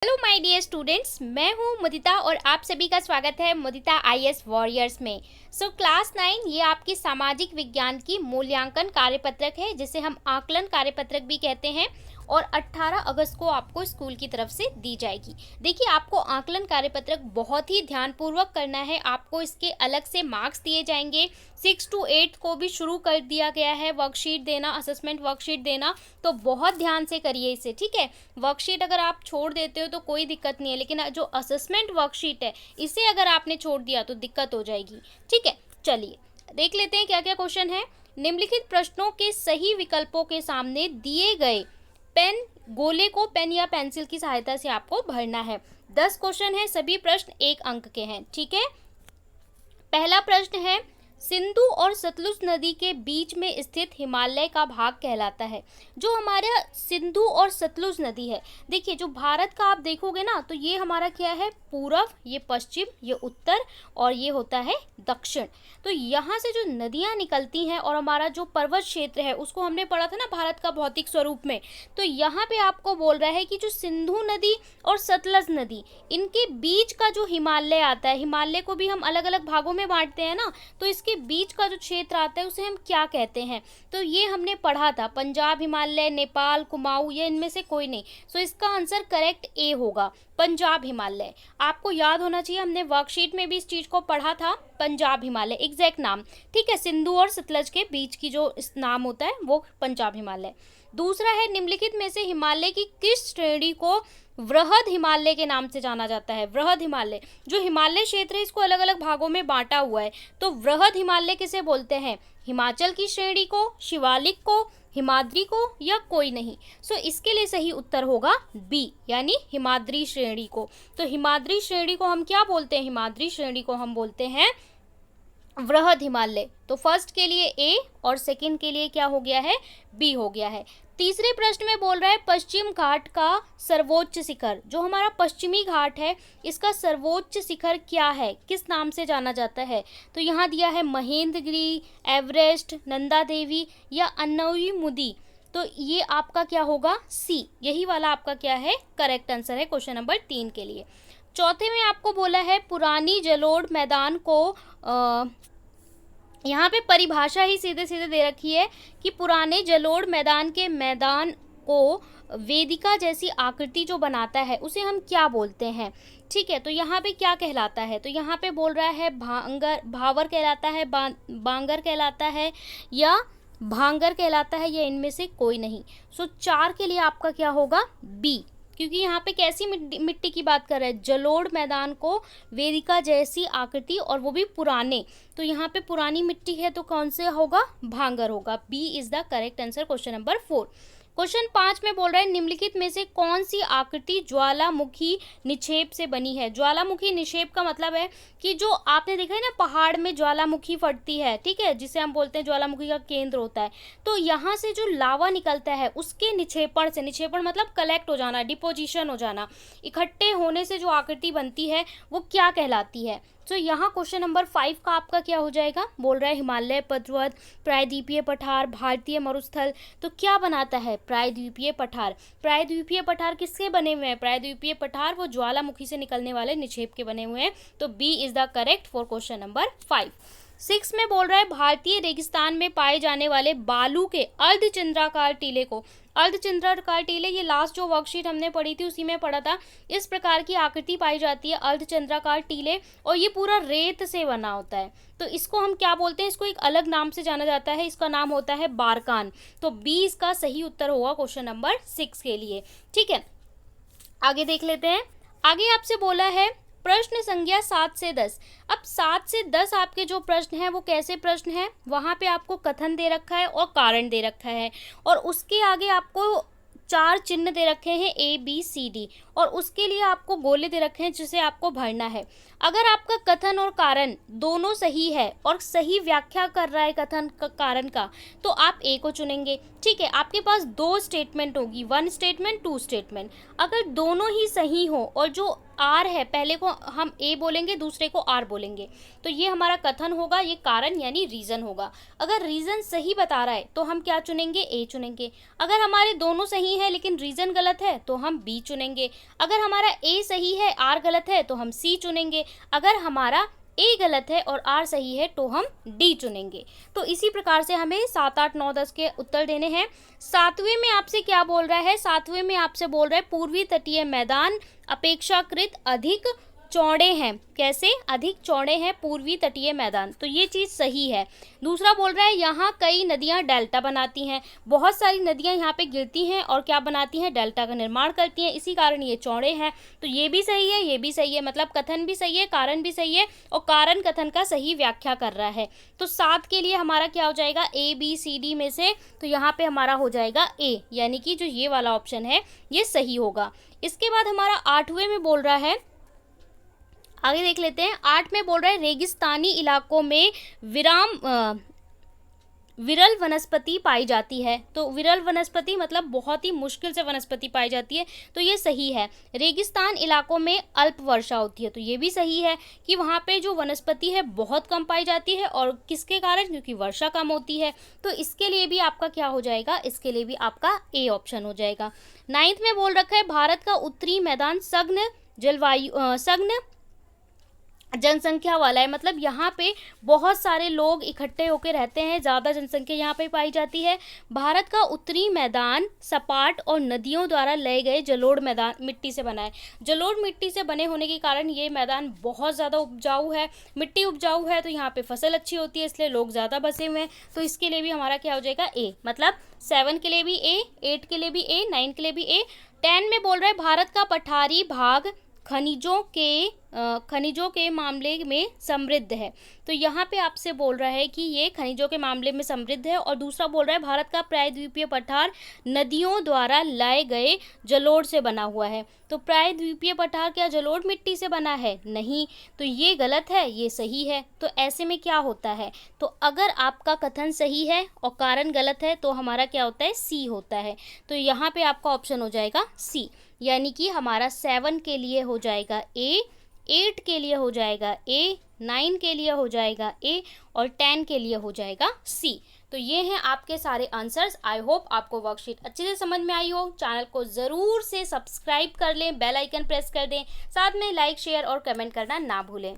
Hello my dear students, मैं हूं मुदिता और आप सभी का स्वागत है मुदिता आईएएस वॉरियर्स में। क्लास 9 ये आपकी सामाजिक विज्ञान की मूल्यांकन कार्यपत्रक है जिसे हम आकलन कार्यपत्रक भी कहते हैं और 18 अगस्त को आपको स्कूल की तरफ से दी जाएगी। देखिए, आपको आकलन कार्यपत्रक बहुत ही ध्यानपूर्वक करना है। आपको इसके अलग से मार्क्स दिए जाएंगे। 6 to 8 को भी शुरू कर दिया गया है वर्कशीट देना, असेसमेंट वर्कशीट देना, तो बहुत ध्यान से करिए इसे, ठीक है। वर्कशीट अगर आप छोड़ देते हो तो कोई दिक्कत नहीं है, लेकिन जो असेसमेंट वर्कशीट है इसे अगर आपने छोड़ दिया तो दिक्कत हो जाएगी, ठीक है। चलिए देख लेते हैं क्या क्या क्वेश्चन है। निम्नलिखित प्रश्नों के सही विकल्पों के सामने दिए गए पेन गोले को पेन या पेंसिल की सहायता से आपको भरना है। 10 क्वेश्चन है, सभी प्रश्न 1 अंक के हैं, ठीक है। पहला प्रश्न है, सिंधु और सतलुज नदी के बीच में स्थित हिमालय का भाग कहलाता है। जो हमारा सिंधु और सतलुज नदी है, देखिए जो भारत का आप देखोगे ना तो ये हमारा क्या है, पूरब, ये पश्चिम, ये उत्तर और ये होता है दक्षिण। तो यहाँ से जो नदियाँ निकलती हैं और हमारा जो पर्वत क्षेत्र है उसको हमने पढ़ा था ना भारत का भौतिक स्वरूप में। तो यहाँ पे आपको बोल रहा है कि जो सिंधु नदी और सतलज नदी, इनके बीच का जो हिमालय आता है, हिमालय को भी हम अलग अलग भागों में बांटते हैं ना, तो इसके बीच का जो क्षेत्र आता है उसे हम क्या कहते हैं। तो ये हमने पढ़ा था, पंजाब हिमालय, नेपाल, कुमाऊं, ये इनमें से कोई नहीं। सो इसका आंसर करेक्ट ए होगा, पंजाब हिमालय। आपको याद होना चाहिए, हमने वर्कशीट में भी इस चीज को पढ़ा था, पंजाब हिमालय एग्जैक्ट नाम, ठीक है। सिंधु और सतलज के बीच की जो इस नाम होता है वो पंजाब हिमालय। दूसरा है, निम्नलिखित में से हिमालय की किस श्रेणी को वृहद हिमालय के नाम से जाना जाता है। वृहद हिमालय, जो हिमालय क्षेत्र है इसको अलग अलग भागों में बांटा हुआ है, तो वृहद हिमालय किसे बोलते हैं। हिमाचल की श्रेणी को, शिवालिक को, हिमाद्री को या कोई नहीं। इसके लिए सही उत्तर होगा बी, यानी हिमाद्री श्रेणी को। तो हिमाद्री श्रेणी को हम क्या बोलते हैं, हिमाद्री श्रेणी को हम बोलते हैं वृहद हिमालय। तो फर्स्ट के लिए ए और सेकंड के लिए क्या हो गया है, बी हो गया है। तीसरे प्रश्न में बोल रहा है, पश्चिम घाट का सर्वोच्च शिखर, जो हमारा पश्चिमी घाट है इसका सर्वोच्च शिखर क्या है, किस नाम से जाना जाता है। तो यहाँ दिया है महेंद्रगिरी, एवरेस्ट, नंदा देवी या अन्नौई। तो ये आपका क्या होगा, सी, यही वाला आपका क्या है, करेक्ट आंसर है क्वेश्चन नंबर 3 के लिए। चौथे में आपको बोला है, पुरानी जलोढ़ मैदान को यहाँ पे परिभाषा ही सीधे सीधे दे रखी है कि पुराने जलोढ़ मैदान के मैदान को वेदिका जैसी आकृति जो बनाता है उसे हम क्या बोलते हैं, ठीक है। तो यहाँ पे क्या कहलाता है, तो यहाँ पे बोल रहा है भावर कहलाता है, बांगर कहलाता है या भांगर कहलाता है, या इनमें से कोई नहीं। 4 के लिए आपका क्या होगा, बी, क्योंकि यहाँ पे कैसी मिट्टी की बात कर रहे हैं, जलोढ़ मैदान को वेदिका जैसी आकृति और वो भी पुराने, तो यहाँ पे पुरानी मिट्टी है तो कौन से होगा, भांगर होगा। B is the correct answer question number 4। Question 5 में बोल रहा है, निम्नलिखित में से कौन सी आकृति ज्वालामुखी निक्षेप से बनी है। ज्वालामुखी निक्षेप का मतलब है कि जो आपने देखा है ना पहाड़ में ज्वालामुखी फटती है, ठीक है, जिसे हम बोलते हैं ज्वालामुखी का केंद्र होता है, तो यहाँ से जो लावा निकलता है उसके निक्षेपण से, निक्षेपण मतलब कलेक्ट हो जाना, डिपोजिशन हो जाना, इकट्ठे होने से जो आकृति बनती है वो क्या कहलाती है। तो यहाँ क्वेश्चन नंबर 5 का आपका क्या हो जाएगा, बोल रहा है हिमालय पर्वत, प्रायद्वीपीय पठार, भारतीय मरुस्थल, तो क्या बनाता है, प्रायद्वीपीय पठार। प्रायद्वीपीय पठार किससे बने हुए हैं, प्रायद्वीपीय पठार वो ज्वालामुखी से निकलने वाले निक्षेप के बने हुए हैं। तो B is the correct for question number 5। 6 में बोल रहा है, भारतीय रेगिस्तान में पाए जाने वाले बालू के अर्धचंद्राकार टीले को, अर्धचंद्राकार टीले, ये लास्ट जो वर्कशीट हमने पढ़ी थी उसी में पढ़ा था, इस प्रकार की आकृति पाई जाती है अर्धचंद्राकार टीले, और ये पूरा रेत से बना होता है। तो इसको हम क्या बोलते हैं, इसको एक अलग नाम से जाना जाता है, इसका नाम होता है बारकान। तो बी इसका सही उत्तर होगा क्वेश्चन नंबर 6 के लिए, ठीक है। आगे देख लेते हैं। आगे आपसे बोला है, प्रश्न संख्या 7 से 10। अब 7 से 10 आपके जो प्रश्न हैं वो कैसे प्रश्न हैं, वहाँ पे आपको कथन दे रखा है और कारण दे रखा है, और उसके आगे आपको 4 चिन्ह दे रखे हैं A B C D, और उसके लिए आपको गोले दे रखे हैं जिसे आपको भरना है। अगर आपका कथन और कारण दोनों सही है और सही व्याख्या कर रहा है कथन का कारण का, तो आप ए को चुनेंगे, ठीक है। आपके पास 2 स्टेटमेंट होगी, 1 स्टेटमेंट 2 स्टेटमेंट। अगर दोनों ही सही हो और जो आर है, पहले को हम ए बोलेंगे, दूसरे को आर बोलेंगे, तो ये हमारा कथन होगा, ये कारण यानी रीज़न होगा। अगर रीज़न सही बता रहा है तो हम क्या चुनेंगे, ए चुनेंगे। अगर हमारे दोनों सही है लेकिन रीज़न गलत है तो हम बी चुनेंगे। अगर हमारा ए सही है, आर गलत है तो हम सी चुनेंगे। अगर हमारा ए गलत है और आर सही है तो हम डी चुनेंगे। तो इसी प्रकार से हमें 7, 8, 9, 10 के उत्तर देने हैं। 7वें में आपसे क्या बोल रहा है, 7वें में आपसे बोल रहा है पूर्वी तटीय मैदान अपेक्षाकृत अधिक चौड़े हैं। कैसे, अधिक चौड़े हैं पूर्वी तटीय मैदान, तो ये चीज़ सही है। दूसरा बोल रहा है यहाँ कई नदियाँ डेल्टा बनाती हैं, बहुत सारी नदियाँ यहाँ पे गिरती हैं और क्या बनाती हैं, डेल्टा का निर्माण करती हैं, इसी कारण ये चौड़े हैं। तो ये भी सही है, ये भी सही है, मतलब कथन भी सही है, कारण भी सही है और कारण कथन का सही व्याख्या कर रहा है। तो 7 के लिए हमारा क्या हो जाएगा, ए बी सी डी में से तो यहाँ पे हमारा हो जाएगा ए, यानी कि जो ये वाला ऑप्शन है ये सही होगा। इसके बाद हमारा 8वें में बोल रहा है, आगे देख लेते हैं। 8 में बोल रहा है रेगिस्तानी इलाकों में विरल वनस्पति पाई जाती है। तो विरल वनस्पति मतलब बहुत ही मुश्किल से वनस्पति पाई जाती है, तो ये सही है। रेगिस्तान इलाकों में अल्प वर्षा होती है, तो ये भी सही है कि वहाँ पे जो वनस्पति है बहुत कम पाई जाती है, और किसके कारण, क्योंकि वर्षा कम होती है। तो इसके लिए भी आपका क्या हो जाएगा, इसके लिए भी आपका ए ऑप्शन हो जाएगा। 9th में बोल रखा है भारत का उत्तरी मैदान सघन जनसंख्या वाला है, मतलब यहाँ पे बहुत सारे लोग इकट्ठे होकर रहते हैं, ज़्यादा जनसंख्या यहाँ पे पाई जाती है। भारत का उत्तरी मैदान सपाट और नदियों द्वारा लए गए जलोढ़ मैदान मिट्टी से बना है। जलोढ़ मिट्टी से बने होने के कारण ये मैदान बहुत ज़्यादा उपजाऊ है, मिट्टी उपजाऊ है, तो यहाँ पे फसल अच्छी होती है, इसलिए लोग ज़्यादा बसे हुए हैं। तो इसके लिए भी हमारा क्या हो जाएगा, ए, मतलब 7 के लिए भी ए, 8 के लिए भी ए, 9 के लिए भी ए। 10 में बोल रहा है भारत का पठारी भाग खनिजों के मामले में समृद्ध है। तो यहाँ पे आपसे बोल रहा है कि ये खनिजों के मामले में समृद्ध है, और दूसरा बोल रहा है भारत का प्रायद्वीपीय पठार नदियों द्वारा लाए गए जलोढ़ से बना हुआ है। तो प्रायद्वीपीय पठार क्या जलोढ़ मिट्टी से बना है, नहीं, तो ये गलत है, ये सही है। तो ऐसे में क्या होता है, तो अगर आपका कथन सही है और कारण गलत है तो हमारा क्या होता है, सी होता है। तो यहाँ पे आपका ऑप्शन हो जाएगा सी, यानी कि हमारा 7 के लिए हो जाएगा ए, 8 के लिए हो जाएगा ए, 9 के लिए हो जाएगा ए और 10 के लिए हो जाएगा सी। तो ये हैं आपके सारे आंसर्स। आई होप आपको वर्कशीट अच्छे से समझ में आई हो। चैनल को ज़रूर से सब्सक्राइब कर लें, बेल आइकन प्रेस कर दें, साथ में लाइक, शेयर और कमेंट करना ना भूलें।